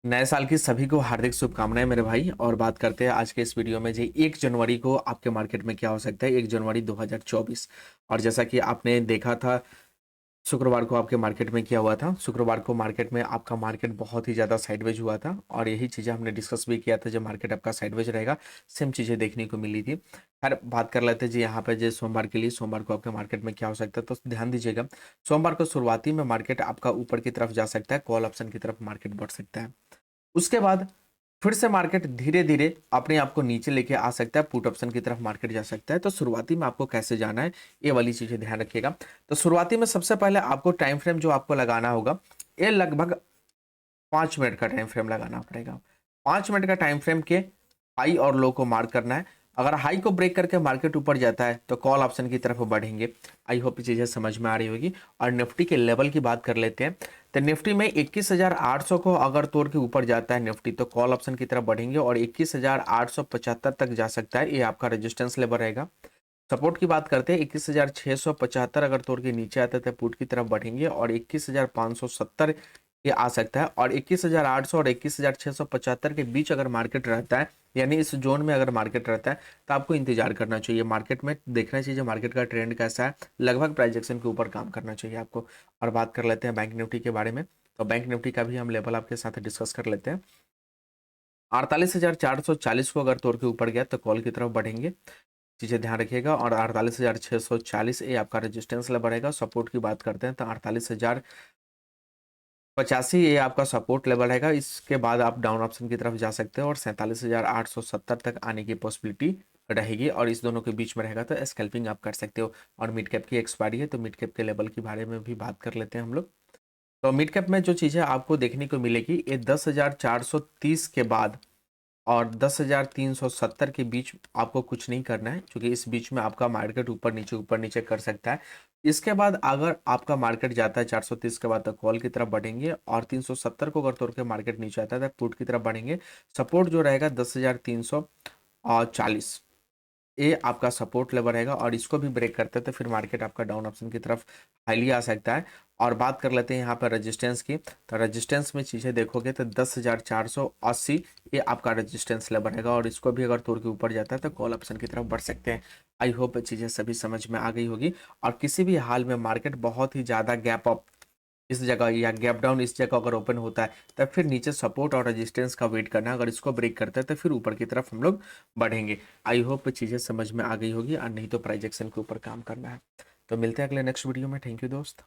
नए साल की सभी को हार्दिक शुभकामनाएं मेरे भाई। और बात करते हैं आज के इस वीडियो में जी 1 जनवरी को आपके मार्केट में क्या हो सकता है 1 जनवरी 2024। और जैसा कि आपने देखा था शुक्रवार को आपके मार्केट में क्या हुआ था। शुक्रवार को मार्केट में आपका मार्केट बहुत ही ज़्यादा साइडवेज हुआ था और यही चीज़ें हमने डिस्कस भी किया था। जब मार्केट आपका साइडवेज रहेगा सेम चीज़ें देखने को मिली थी। खैर बात कर लेते हैं जी यहाँ पे जो सोमवार के लिए, सोमवार को आपके मार्केट में क्या हो सकता है तो ध्यान दीजिएगा। सोमवार को शुरुआती में मार्केट आपका ऊपर की तरफ जा सकता है, कॉल ऑप्शन की तरफ मार्केट बढ़ सकता है। उसके बाद फिर से मार्केट धीरे धीरे अपने आप को नीचे लेके आ सकता है, पुट ऑप्शन की तरफ मार्केट जा सकता है। तो शुरुआती में आपको कैसे जाना है ये वाली चीजें ध्यान रखिएगा। तो शुरुआती में सबसे पहले आपको टाइम फ्रेम जो आपको लगाना होगा ये लगभग 5 मिनट का टाइम फ्रेम लगाना पड़ेगा। 5 मिनट का टाइम फ्रेम के हाई और लो को मार्क करना है। अगर हाई को ब्रेक करके मार्केट ऊपर जाता है तो कॉल ऑप्शन की तरफ बढ़ेंगे। आई होप ये चीज़ें समझ में आ रही होगी। और निफ्टी के लेवल की बात कर लेते हैं। तो निफ्टी में 21,800 को अगर तोड़ के ऊपर जाता है निफ्टी तो कॉल ऑप्शन की तरफ बढ़ेंगे और 21,875 तक जा सकता है। ये आपका रेजिस्टेंस लेवल रहेगा। सपोर्ट की बात करते हैं 21,675 अगर तोड़ के नीचे आता है तो पुट की तरफ बढ़ेंगे और 21,570 ये आ सकता है। और 21,800 और 21,675 के बीच अगर मार्केट रहता है, यानी इस जोन में अगर मार्केट रहता है तो आपको इंतजार करना चाहिए। मार्केट में देखना चाहिए मार्केट का ट्रेंड कैसा है, लगभग प्राइजेक्शन के ऊपर काम करना चाहिए आपको। और बात कर लेते हैं बैंक निफ्टी के बारे में। तो बैंक निफ्टी का भी हम लेवल आपके साथ डिस्कस कर लेते हैं। 48,440 को अगर तोड़ के ऊपर गया तो कॉल की तरफ बढ़ेंगे, चीज़ें ध्यान रखिएगा। और 48,640 ये आपका रेजिस्टेंस लेवल रहेगा। सपोर्ट की बात करते हैं तो 48,085 ये आपका सपोर्ट लेवल रहेगा। इसके बाद आप डाउन ऑप्शन की तरफ जा सकते हो और 47,870 तक आने की पॉसिबिलिटी रहेगी और इस दोनों के बीच में रहेगा तो स्कैल्पिंग आप कर सकते हो। और मिड कैप की एक्सपायरी है तो मिड कैप के लेवल के बारे में भी बात कर लेते हैं हम लोग। तो मिड कैप में जो चीज़ें आपको देखने को मिलेगी ये 10,430 के बाद और 10,370 के बीच आपको कुछ नहीं करना है, क्योंकि इस बीच में आपका मार्केट ऊपर नीचे कर सकता है। इसके बाद अगर आपका मार्केट जाता है 430 के बाद तो कॉल की तरफ बढ़ेंगे और 370 को अगर तोड़ के मार्केट नीचे आता है तो पुट की तरफ बढ़ेंगे। सपोर्ट जो रहेगा 10,340 ये आपका सपोर्ट लेवल रहेगा और इसको भी ब्रेक करते हैं तो फिर मार्केट आपका डाउन ऑप्शन की तरफ हाईली आ सकता है। और बात कर लेते हैं यहाँ पर रेजिस्टेंस की। तो रेजिस्टेंस में चीज़ें देखोगे तो 10,480 ये आपका रेजिस्टेंस लेवल रहेगा और इसको भी अगर तोड़ के ऊपर जाता है तो कॉल ऑप्शन की तरफ बढ़ सकते हैं। आई होप चीज़ें सभी समझ में आ गई होगी। और किसी भी हाल में मार्केट बहुत ही ज़्यादा गैप अप इस जगह या गैप डाउन इस जगह अगर ओपन होता है तब फिर नीचे सपोर्ट और रेजिस्टेंस का वेट करना है। अगर इसको ब्रेक करते हैं तो फिर ऊपर की तरफ हम लोग बढ़ेंगे। आई होप चीज़ें समझ में आ गई होगी और नहीं तो प्राइजेक्शन के ऊपर काम करना है। तो मिलते हैं अगले नेक्स्ट वीडियो में। थैंक यू दोस्त।